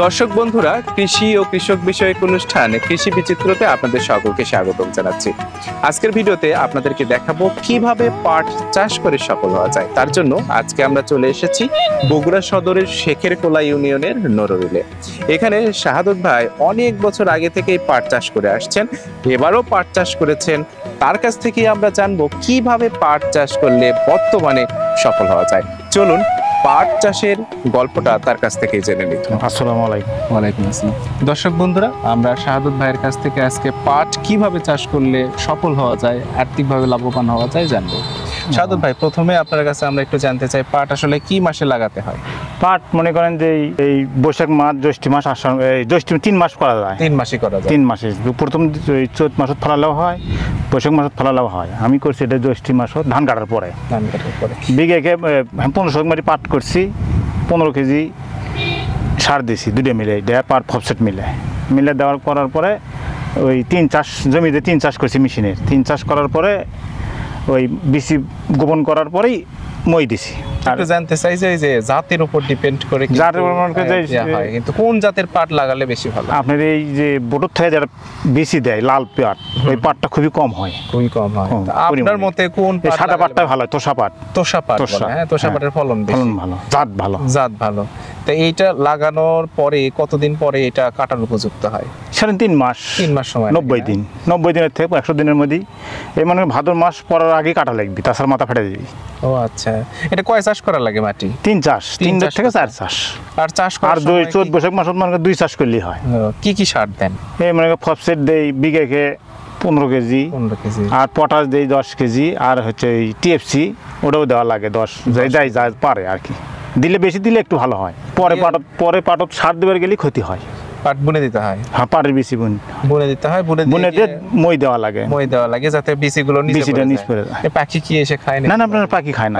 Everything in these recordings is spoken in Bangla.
দর্শক বন্ধুরা, কৃষি ও কৃষক বিষয়ক অনুষ্ঠান কৃষি বিচিত্রতে আপনাদের সকলকে স্বাগতম জানাচ্ছি। আজকের ভিডিওতে আপনাদেরকে দেখাবো কিভাবে পাট চাষ করে সফল হওয়া যায়। তার জন্য আজকে আমরা চলে এসেছি বগুড়া সদরের শেখেরকোলা ইউনিয়নের নরুরিলে। এখানে শাহাদত ভাই অনেক বছর আগে থেকেই পাট চাষ করে আসছেন, এবারও পাট চাষ করেছেন। তার কাছ থেকে আমরা জানবো কিভাবে পাট চাষ করলে বর্তমানে সফল হওয়া যায়। চলুন পাট চাষের গল্পটা তার কাছ থেকে জেনে নিই। আসসালামু আলাইকুম। ওয়ালাইকুম আসসালাম। দর্শক বন্ধুরা, আমরা শাহাদত ভাইয়ের কাছ থেকে আজকে পাট কিভাবে চাষ করলে সফল হওয়া যায়, আর্থিকভাবে লাভবান হওয়া যায় জানবো। শাহাদত ভাই, প্রথমে আপনার কাছে আমরা একটু জানতে চাই পাট আসলে কি মাসে লাগাতে হয়? পাট মনে করেন যে এই বৈশাখ মাস, জ্যৈষ্ঠ মাস, আষাঢ়, জ্যৈষ্ঠ 3 মাস করা যায়। 3 মাসে করা যায়। 3 মাসে প্রথম চৈত মাসত ফলালেও হয়, বৈশাখ মাসত ফলালেও হয়। আমি করছি এটা জ্যৈষ্ঠ মাসত ধান কাটার পরে। ধান কাটার পরে বিঘেকে 1500 মাটি পাট করছি, 15 কেজি সার দিছি, দুটো মিলে ড্যাপ আর ফসফেট মিলে দেওয়ার করার পরে ওই 3 চাষ জমিতে 3 চাষ করছি মেশিনের। 3 চাষ করার পরে ওই বিচি গোপন করার পরেই মই দিছি। একটু জানতে চাই যে এই যে জাতের উপর ডিপেন্ড করে জাতের উপর হয়, কিন্তু কোন জাতের পাট লাগালে বেশি ভালো? আপনার এই যে বোটর থেকে যারা বেশি দেয় লাল পাট, ওই পাটটা খুবই কম হয়। খুবই কম হয়। আপনার মতে কোন পাট? সাদা পাটটা ভালো, তোষা পাট। তোষা পাট, হ্যাঁ, তোষা পাটের ফলন বেশি, ভালো, জাত ভালো। জাত ভালো। তো এইটা লাগানোর পরে কতদিন পরে এটা কাটার উপযুক্ত হয়? 3.5 মাস। 3 মাস সময়, 90 দিন। 90 দিনের থেকে 100 দিনের মধ্যেই, এই মানে ভাদ্র মাস পড়ার আগে কাটা লাগবে, তাছাড়া মাথা ফেটে দিবি। ও আচ্ছা, এটা কয় চাষ করা লাগে মাটি? 3 চাষ, 3 থেকে 4 চাষ। আর চাষ করার আর চৈত বৈশাখ মাসত মানে 2 চাষ করলেই হয়। কি কি সার দেন? এই মানে ফসফেট দেই বিঘেকে 15 কেজি, আর পটাশ দেই 10 কেজি, আর হচ্ছে এই টিএফসি ওটাও দেওয়া লাগে 10, যাই পারে আর কি। দিলে বেশি দিলে একটু ভালো হয়। পরে পাটত সার দেবার গেলে ক্ষতি হয়। পাট বুনে দিতে হয়? হ্যাঁ, পাটের বিচি বুনে দিতে হয়। বুনে দিয়ে মই দেওয়া লাগে যাতে বিচিগুলো নিচে পড়ে যায়। পাখি কি এসে খায় না? না, আপনার পাখি খায় না,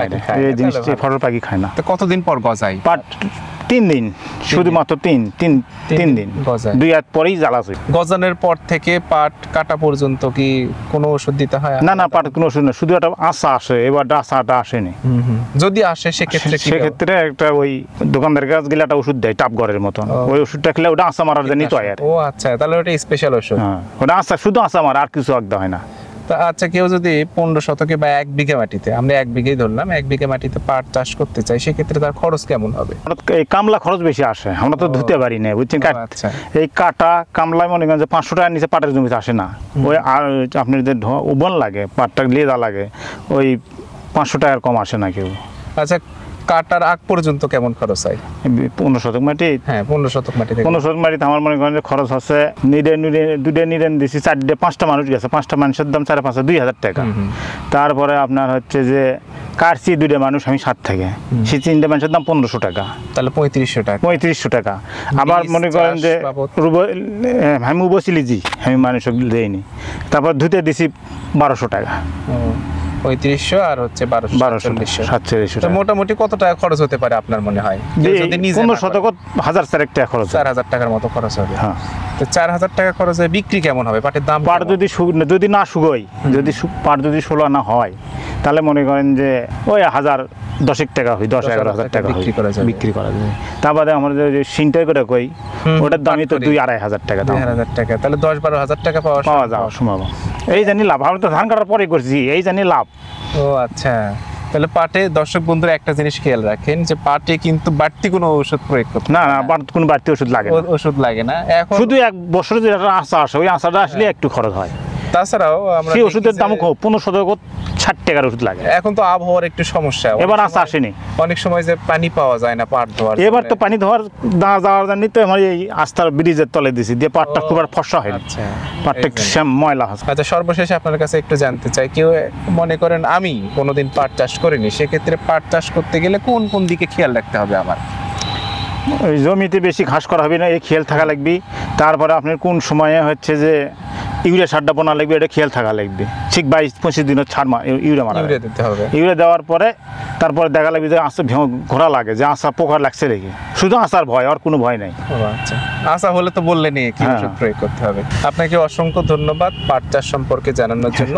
এই জিনিসটা ফসল পাখি খায় না। তো কতদিন পর গজায় পাট? 3 দিন, শুধুমাত্র 3 দিন, 2 হাত পরেই জ্বালা হয়। গজানোর পর থেকে পাট কাটা পর্যন্ত কি কোনো ওষুধ দিতে হয়? না, পাট কোনো ওষুধ না, শুধু একটা আশা আসে। এবার আশাটা আসেনি। যদি আসে সেক্ষেত্রে একটা ওই দোকানদারের কাছে গেলে একটা ওষুধ দেয়, টাপগড়ের মতন। ওই ওষুধটা খেলে ওটা আশা মারার জন্যই তো আর। ও আচ্ছা, তাহলে ওটা স্পেশাল ওষুধ। হ্যাঁ, ওটা আশা, শুধু আশা মারা, আর কিছু একদম হয় না। আচ্ছা, কেউ যদি 15 শতকে বা 1 বিঘা মাটিতে, আমরা 1 বিঘাই ধরলাম, 1 বিঘা মাটিতে পাট চাষ করতে চাই, সেক্ষেত্রে তার খরচ কেমন হবে? এই কামলা খরচ বেশি আসে, আমরা তো ধুতে পারি না, বুঝছেন। এই কাটা কামলায় মনে করেন যে 500 টাকার নিচে পাটের জমিতে আসে না। ওই আর আপনার যে ওবন লাগে, পাটটা লেদা লাগে, ওই 500 টাকার কম আসে না কেউ। আচ্ছা, কাটার আগ পর্যন্ত কেমন খরচ হয়? 15 শতক মাটি। হ্যাঁ, 15 শতক মাটিতে 15 শতক মাটিতে আমার মনে করেন যে খরচ হচ্ছে দুটো নিরেন দিছি, 5টা মানুষ গেছে, 5টা মানুষের দাম 4-5 2000 টাকা। তারপরে আপনার হচ্ছে যে কাটছি 2টা মানুষ আমি 7 থেকে, সেই 3টে মানুষের দাম 1500 টাকা, তাহলে 3500 টাকা। আবার মনে করেন যে আমি বসিলিজি, আমি মানুষকে দেইনি। তারপর ধুতে দিছি 1200 টাকা। 3500 আর হচ্ছে 1200, মোটামুটি কত টাকা খরচ হতে পারে আপনার মনে হয়? 15 শতক 1000 টাকা খরচ, 4000 টাকার মতো খরচ হবে। হ্যাঁ, তো 4000 টাকা খরচে বিক্রি কেমন হবে পাটের দাম? পাট যদি না শুকোয়, পাট যদি 16 না হয়, তাহলে মনে করেন যে ওই 1010 টাকা হয়, 10-11 টাকা বিক্রি করা যায়। তারপরে আমাদের যে সিনটাই করে কই, ওটার দামই তো 2-2500 টাকা। 2000 টাকা, তাহলে 10-12 টাকা পাওয়া যাওয়া সম্ভব। এই জানি লাভ, আমরা তো ধান কাটার পরে করছি, এই জানি লাভ। ও আচ্ছা, তাহলে পাটে দর্শক বন্ধুরা একটা জিনিস খেয়াল রাখেন যে পাটে কিন্তু বাড়তি কোনো ওষুধ প্রয়োগ করতে না, কোনো বাড়তি ওষুধ লাগে না। এখন শুধু 1 বছরে যে আশা আসে, ওই আশাটা আসলে একটু খরচ হয়। তাছাড়াও আমরা সেই ওষুধের দাম 15 শতক 60 টাকার ওষুধ লাগে। এখন তো আবহাওয়ার একটু সমস্যা, এবার আশা আসেনি। অনেক সময় যে পানি পাওয়া যায় না পাট ধোয়ার। এবার তো পানি ধোয়ার না যাওয়ার জন্য তো আমার এই আস্থার ব্রিজের তলে দিছি, দিয়ে পাটটা খুব আর ফর্সা হয় না। আচ্ছা, পাটটা ময়লা হয়। আচ্ছা, সর্বশেষে আপনার কাছে একটু জানতে চাই, কেউ মনে করেন আমি কোনোদিন পাট চাষ করিনি, সেক্ষেত্রে পাট চাষ করতে গেলে কোন কোন দিকে খেয়াল রাখতে হবে আমার? ওই জমিতে বেশি ঘাস করা হবে না, এই খেয়াল থাকা লাগবে। তারপরে আপনার কোন সময়ে হচ্ছে যে ইউরিয়া সারটা বোনা লাগবে, এটা খেয়াল থাকা লাগবে। ঠিক 22-25 দিনের ছাড় ইউরিয়া দিতে হবে। ইউরিয়া দেওয়ার পরে তারপরে দেখা লাগবে যে আঁচা ঘোরা লাগে, যে আঁচা পোকা লাগছে রেখে, শুধু আঁচার ভয়, আর কোনো ভয় নাই। আচ্ছা, আশা হলে তো বললেনই কি হ্যাঁ। ওষুধ প্রয়োগ করতে হবে। আপনাকে অসংখ্য ধন্যবাদ পাট চাষ সম্পর্কে জানানোর জন্য।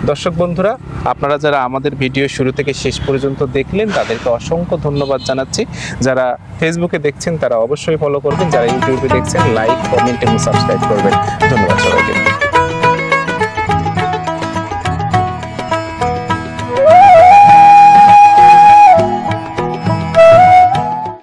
দর্শক বন্ধুরা, আপনারা যারা আমাদের ভিডিও শুরু থেকে শেষ পর্যন্ত দেখলেন তাদেরকে অসংখ্য ধন্যবাদ জানাচ্ছি। যারা ফেসবুকে দেখছেন তারা অবশ্যই ফলো করবেন, যারা ইউটিউবে দেখছেন লাইক, কমেন্ট এবং সাবস্ক্রাইব করবেন। ধন্যবাদ সবাইকে।